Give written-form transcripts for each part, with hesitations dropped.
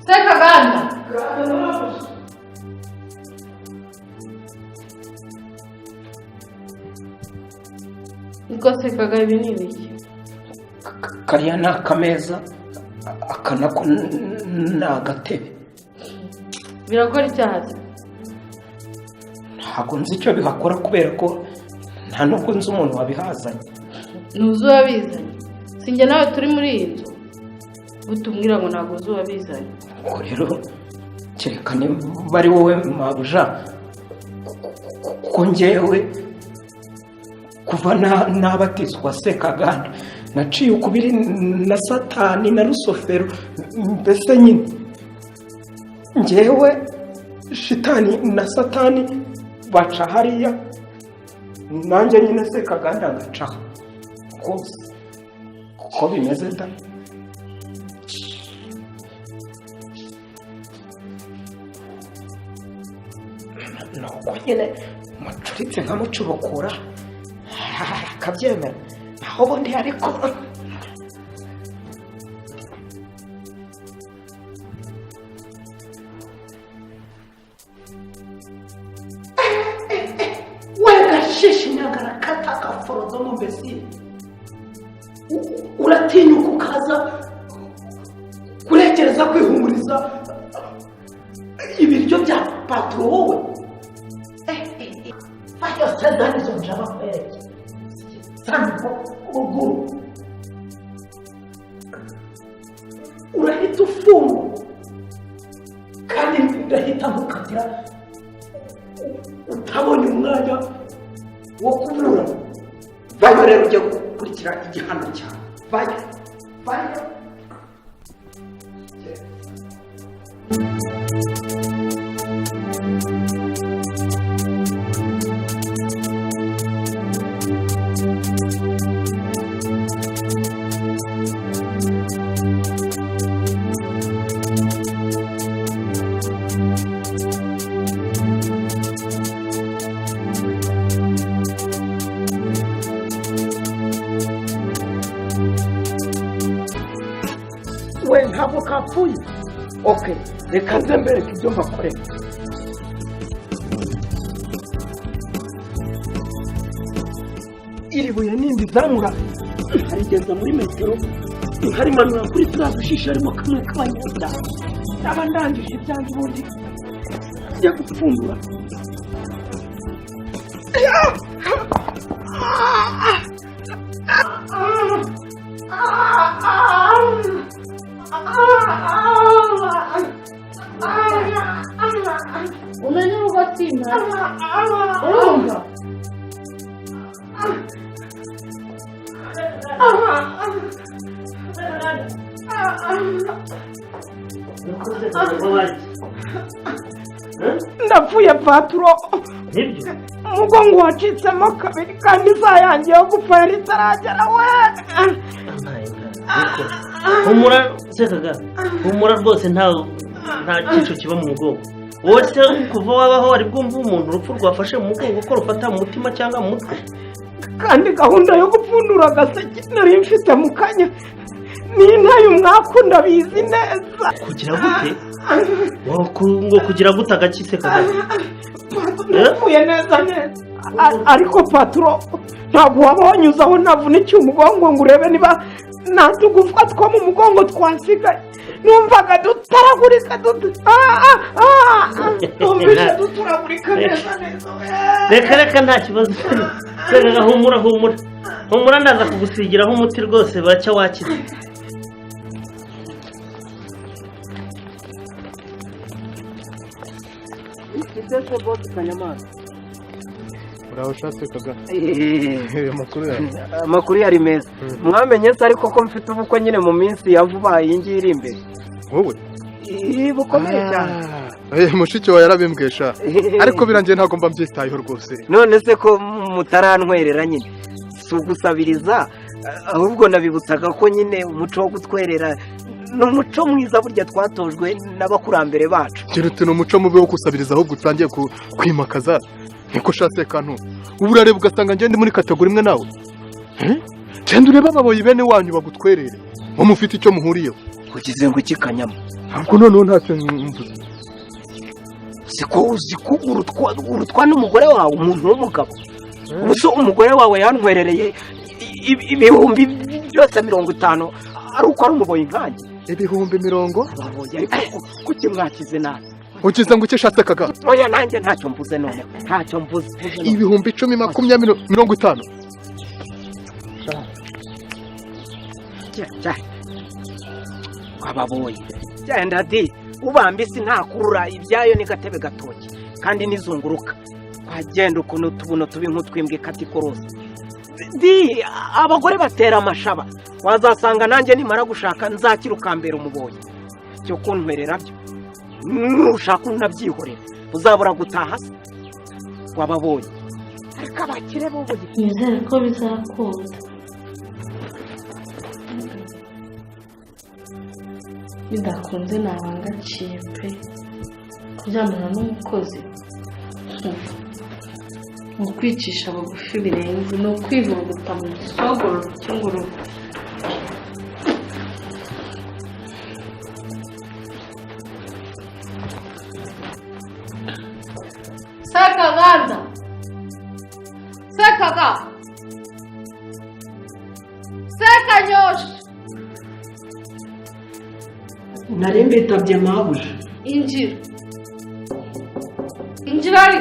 Sekaganda. Iko sekaga ibi ni ibiki? Kariya ni akameza, aka nako ni agatebe. Birakora icyaha? Ntabwo nzi icyo bihakora kubera ko nta nubwo nzi umuntu wabihazanye. Ntuzi uwabizanye? Sinjye nawe turi muri iyi nzu. Utumwira ngo ntabwo uzi uwabizanye. Ubwo rero kereka niba ari wowe mabuja, ko njyewe kuva nabatizwa Sekaganda naciye ukubiri na Satani na Rusofero, mbese nyine njyewe Shitani na Satani baca hariya, nanjye nyine Sekaganda ngacaho. Ko bimeze da? Nuko nyine mucuritse nkamucurukura akabyemera, naho ubundi ariko wega shishi nyagara kata kaforozo mu mbesi uratinyuka ukaza kurekereza kwihumuriza ibiryo bya patro wowe. Fanya sadani zo njaba kwereke sanko ubuguru urahita ufunga kandi ndahita mukatira utabonye umwanya wo kubura. Vayo rero ujya gukurikira igihano cyawe. Vayo we ntabwo kapfuye. Okay, reka nze mbereke ibyo mbakorera. Iri buye nindi zamura harigeza muri metero, harimanura kuri turiya dushishe harimo kamwe k'abanyabyaha. Ndaba ndangije ibyanjye ubundi njya gupfundura. Unajua ugatima? Urumva? Ndapfuye patro. Nibyo? Umugongo wacitsemo kabiri kandi isaha yanjye yo gupfa yari itaragera we. Humura Sekaganda, humura rwose nta cyico kiba mu mugongo. Wowe se kuva wabaho wari bwumva umuntu urupfu rwafashe mu mugongo ko rufata mu mutima cyangwa mu mutwe? Kandi gahunda yo gupfundura agaseke nari mfite mu kanya n'intaye umwaka ndabizi neza. Kugira gute? Ngo kugira gute agaki Sekaganda? Napfuye neza neza. Ariko patro ntabwo waba wanyuzaho navunikiye umugongo ngo urebe niba nta tugufwa two mu mugongo twasigaye numvaga dutaragurika numvise duturagurika neza reka nta kibazo reka humura ndaza kugusigiraho umuti rwose bacya wakize Idese bote Kanyamana. Uraho ushatse kaga. Amakuru yari meza. Mwamenye se ariko ko mfite ubukwe nyine mu minsi ya vuba yingira imbere. Wowe? Bukomeye cyane. Mushiki wa yarabimbwesha. Ariko birangiye ntago mba mbyitayeho rwose. None se ko mutarantwerera nyine. Si ugusabiriza ahubwo nabibutsaga ko nyine umuco wo gutwerera n'umuco mwiza burya twatojwe n'abakurambere bacu. Kirute n'umuco mubi wo gusabiriza ahubwo utangiye kwimakaza. Niko shatse kantu. Ubu urareba ugasanga ngende muri kategori imwe nawe. Cyenda ureba ababoyi bene wanyu bagutwerere. Mu mufite icyo muhuriyeho. Ugize ngo ikikanyama. Ntabwo noneho ntacyo mvuze. Siko uziko urutwa n'umugore wawe umuntu w'umugabo. Ubuso umugore wawe yantwerereye ibihumbi byose 50 ari uko ari umuboyi nkanjye. Ibihumbi 50? Ababoyi ariko kuki mwakize nabi. Ukiza ngo ukishatse kaga. Oya nanjye ntacyo mvuze none. Ntacyo mvuze. Ibihumbi 10 50. Ababoyi. Cyenda di ubambisi ntakurura ibyayo ni gatebe gatoki kandi nizunguruka. Agenda ukuntu tubuno tubi nk'utwimbwe katikoroza. Di abagore batera amashaba. Wazasanga nanjye nimara gushaka nzakirukambera umuboyi. Cyo kuntwerera byo. Nushaka unabyihorera uzabura gutaha se wababoye ariko abakire bo nizere ko bizakunda bidakunze nabanga cipe kuryamana n'umukozi mu kwicisha bugufi birenze no kwivuguta mu gisogoro cy'ingurube Sekaganda. Sekaga. Sekanyosh. nari mbitabye mabuja Injira. Injira ari.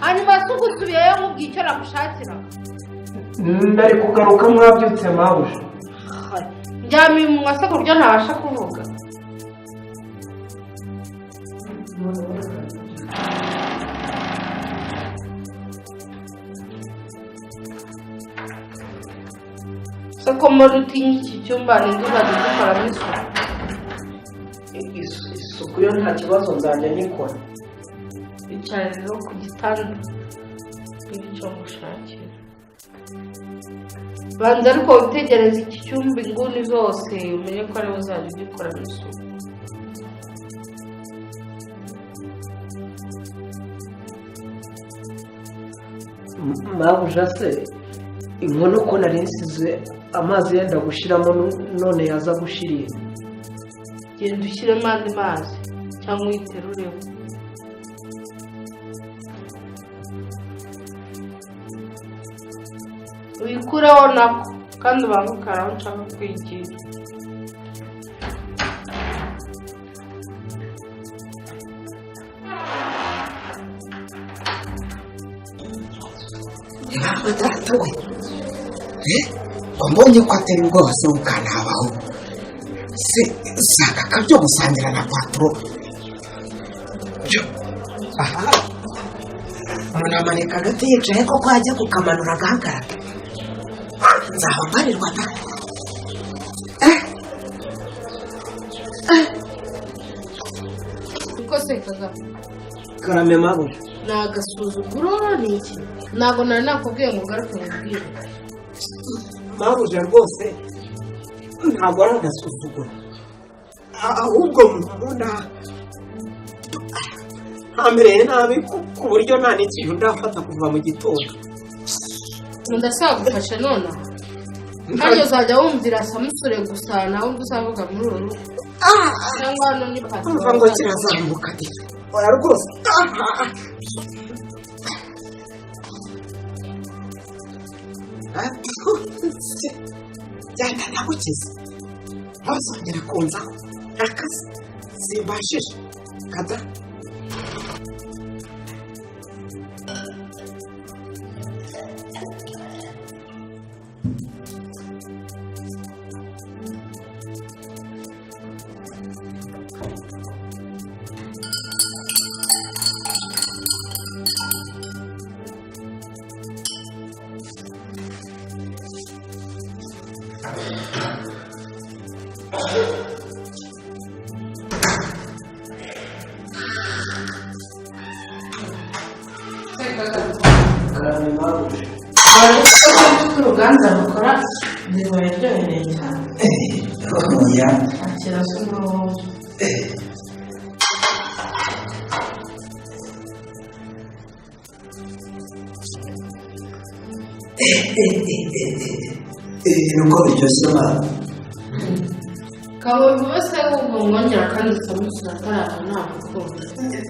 Hanyuma sugusubiyeyo mubwiye icyo nagushakira. nari kugaruka mwabyutse mabuja Njyamiye mu mwase ku buryo ntabasha kuvuga. Soko muri utinya iki cyumba n'inzuba zikoramo isuku yo nta kibazo nzajya nikora Icara rero ku gitanda n'icyo ngushakira. Banza ariko witegereze iki cyumba inguni zose umenye ko ariho uzajya ugikoramo isuku. mabuja se inkono ko nari nsize amazi yenda gushiramo none yaza gushirira Genda ushyiremo andi mazi cyangwa uyiterureho. Uyikureho nako kandi ubangukare aho nshaka kwigira. Datowe mbonye ko atari ubwoba se ukanabaho se saka kabyo gusangira na patro aha umuntu amaneka agati yicaye ko kwajya kukamanura agahagarara nzahombarirwa da Uko se kaga karame mabuja ni agasuzuguro ni iki ntabwo nari nakubwiye ngo ugaruke mubwire mabuja rwose ntabwo ari agasuzuguro ahubwo mbona hamereye nabi ku buryo nta n'ikintu ndafata kuva mu gitondo ndasaba gufasha nonaha kandi uzajya wumvira samusure gusa nawe undi uzavuga muri uru rugo cyangwa hano ni pati umva ngo kirazamuka dira oya rwose byahita nagukiza ntazongera kunzaho akazi simbashije kada uruganda rukora zibaye ryohereye cyane oya akira se umurongo nuko biryoshye mama kabonye wese wumva mwongera kandi samusure ataraza ntabwo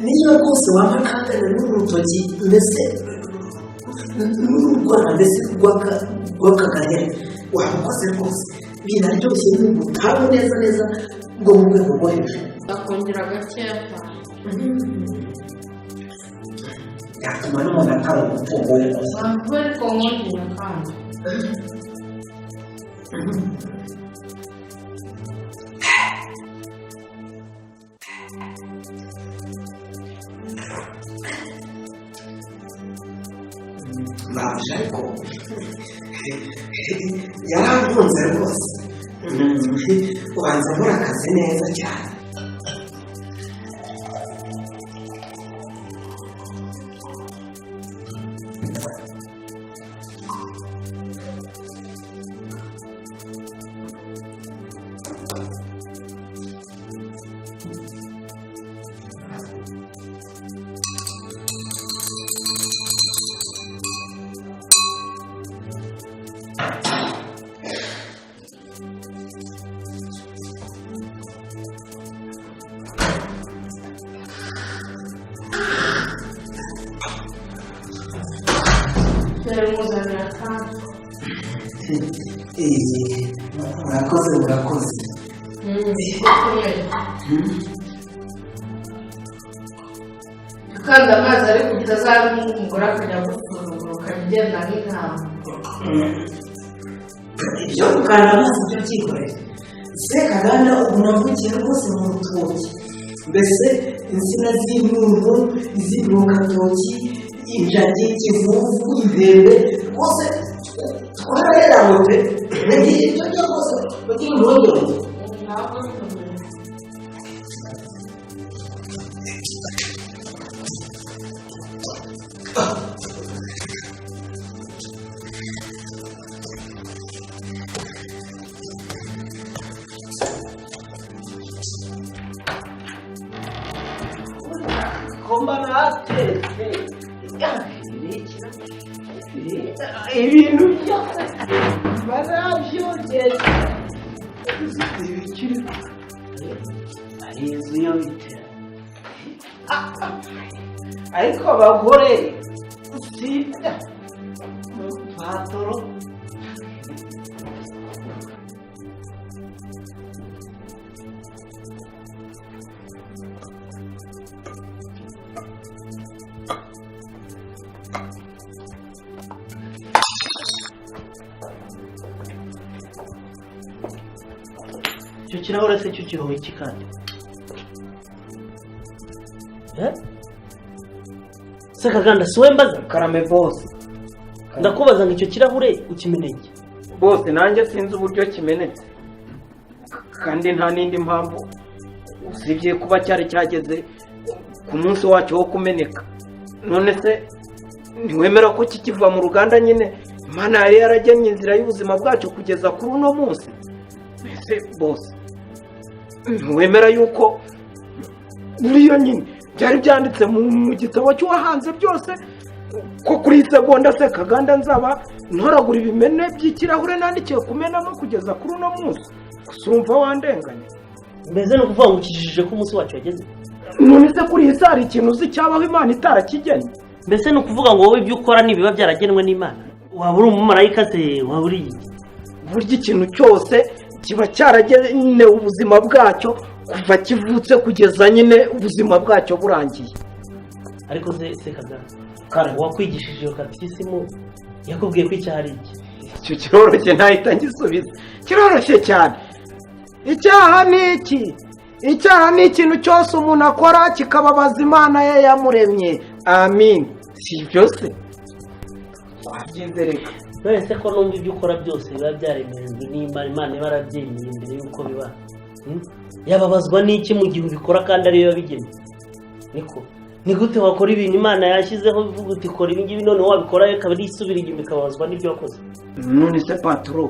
niba rwose waba kangana n'urutoki mbese n'urwara mbese rw'akagari wamukoze rwose biraryoshye n'ubutamu neza neza bwo mu rwego rwo hejuru akongera gakeya cyane yatuma n'umuntu atari umutungo we rwose ntabwo ariko mwongera kandi baje ariko yarankunze rwose ubanza muri akazi neza cyane muzanira kandi murakoze kandi amazi ari kujya azana umugore akajya gufungura ukajya ugenda nk'intama ibyo gukanda amazi byo byikoreye sekaganda ubu navukiye rwose mu rutoki mbese insina z'imyungu iz'ibirukatoki injagi ikivuvu imbembe rwose twararera ngo pe nagiye ibyo byo rwose bagira ururondoro ntabwo bikomeye ibintu byose barabyogeza ibikiri ari inzu yo bitera ariko abagore usibye patoro icyo kirahure se cyo kiriho iki kandi se kaganda si we mbaza karame bose ndakubaza ngo icyo kirahure ukimeneke bose nanjye sinzi uburyo kimenetse kandi nta n'indi mpamvu usibye kuba cyari cyageze ku munsi wacyo wo kumeneka none se ntiwemera ko kikiva mu ruganda nyine imana yari yaragennye inzira y'ubuzima bwacu kugeza kuri uno munsi ese bose ntiwemera yuko buriya nyine byari byanditse mu gitabo cy'uwahanze byose ko kuri iyi segonda se kaganda nzaba ntoragura ibimene by'ikirahure nandikiye kumenamo kugeza kuri uno munsi gusa urumva wandenganya. mbese ni ukuvuga ngo ukijije ko umunsi wacu wageze. none se kuri iyi si hari ikintu uzi cyabaho Imana itarakigennye? mbese ni ukuvuga ngo wowe ibyo ukora ntibiba byaragenwe n'Imana? waba uri umumarayika se waba uri iki? burya ikintu cyose kiba cyaragenewe ubuzima bwacyo kuva kivutse kugeza nyine ubuzima bwacyo burangiye. ariko se Kagame wakwigishije iyo katikisimu yakubwiye ko icyaha ari iki? icyo kiroroshye ntahita ngisubiza, kiroroshye cyane. icyaha ni iki? icyaha ni ikintu cyose umuntu akora kikababaza Imana ye yamuremye. amin. si byose wabyizereka? none se ko numva ibyo ukora byose biba byaremejwe n'Imana, Imana iba yarabyemeye mbere y'uko biba. yababazwa n'iki mu gihe ubikora kandi ariyo yabigennye? niko ni gute wakora ibintu Imana yashyizeho bivuga uti kora ibi ngibi, none wabikora ikaba isubira inyuma ikababazwa n'ibyo wakoze? none se paturo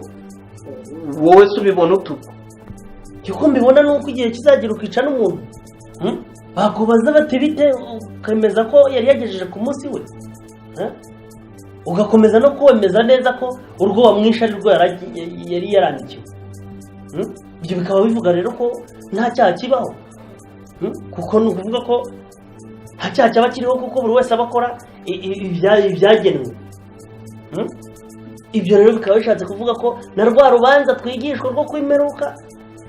wowe se ubibona utuko? uko mbibona ni uko igihe kizagira ukica n'umuntu bakubaza bati bite, ukemeza ko yari yagejeje ku munsi we, ugakomeza no kwemeza neza ko urwo wamwishe ari rwo yari yarandikiwe. ibyo bikaba bivuga rero ko nta cyaha kibaho, kuko ni ukuvuga ko nta cyaha cyaba kiriho kuko buri wese aba akora ibyagenwe. ibyo rero bikaba bishatse kuvuga ko na rwa rubanza twigishwa rwo kwimeruka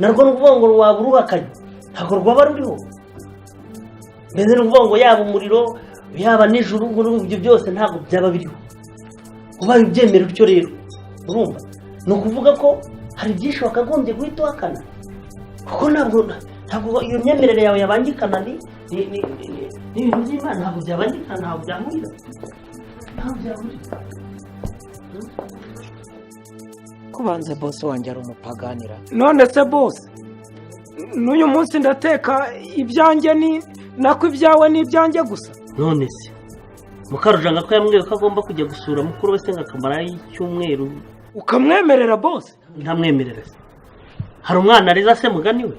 narwo ni ukuvuga ngo waba uruhakanye ntabwo rwaba ruriho. mbese ni ukuvuga ngo yaba umuriro yaba nijoro, ibyo byose ntabwo byaba biriho. ubaye ubyemera utyo rero urumva ni ukuvuga ko hari byinshi wakagombye guhita uhakana, kuko ntabwo iyo myemerere yawe yabangikana n'ibintu by'Imana, ntabwo byabangikana, ntabwo byahurira. kubanza boss wanjye ari umupaganira. none se boss n'uyu munsi ndateka ibyanjye ni nako ibyawe ni ibyanjye gusa? none se Mukarujanga ko yambwiye ko agomba kujya gusura mukuru we se ngakamara y'icyumweru ukamwemerera boss? ntamwemerera se hari umwana ariza se mugani we?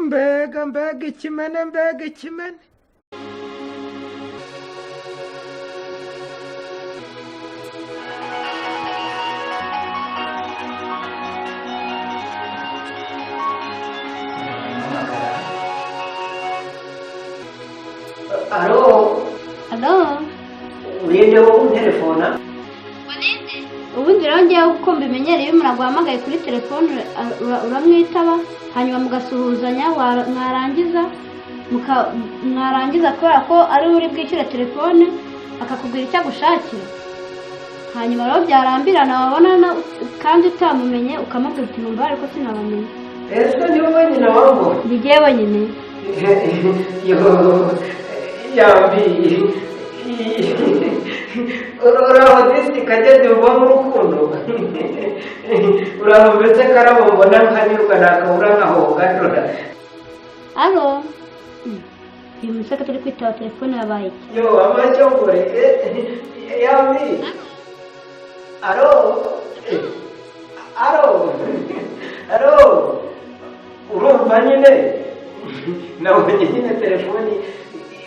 mbega ikimene, mbega ikimene. Alo? Urinde wo kunterefona? ubundi rero ngewe uko mbimenyereye iyo umuntu aguhamagaye kuri telefone uramwitaba hanyuma mugasuhuzanya, mwarangiza kubera ko ari uri bwishyure telefone akakubwira icyo agushakira, hanyuma rero byarambirana wabona kandi utamumenye ukamubwira uti numva ariko sinabamenye. ese ni wowe nyine wabonye? ndi jyewe nyine. yambi uraho disi kageze uva mu rukundo uraho mbese karabo mbona nkanyurwa nakabura nkahonga ndora. alo uyu musaka turi kwitaba telefone yabaye iki? yo amashongore yambi alo urumva nyine nabonye nyine telefoni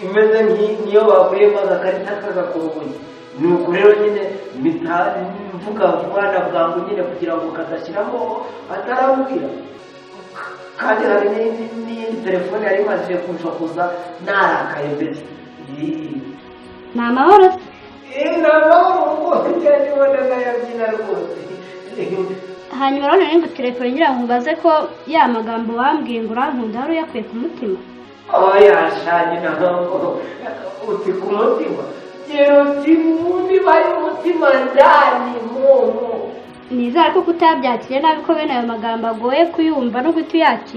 imeze nk'iyo bakuyemo agakarita k'agakurubuye, ni uku rero nyine mvuga vuba na bwangu nyine kugira ngo kadashyiramo atarambwira, kandi hari n'iyindi telefone yari imaze kunshokoza narakaye mbese. ni amahoro se? ni amahoro rwose cyane, ibona nayabyina rwose. hanyuma rero nari ngutelefone ngira ngo mbaze ko ya magambo wambwiye ngo urankunda wari uyakuye ku mutima? oya shanye ntabwo uti ku mutima, gira uti niba y'umutima ndani muntu. nizere ko kutabyakiriye nabi ko bene ayo magambo agoye kuyumva no guhita uyakira.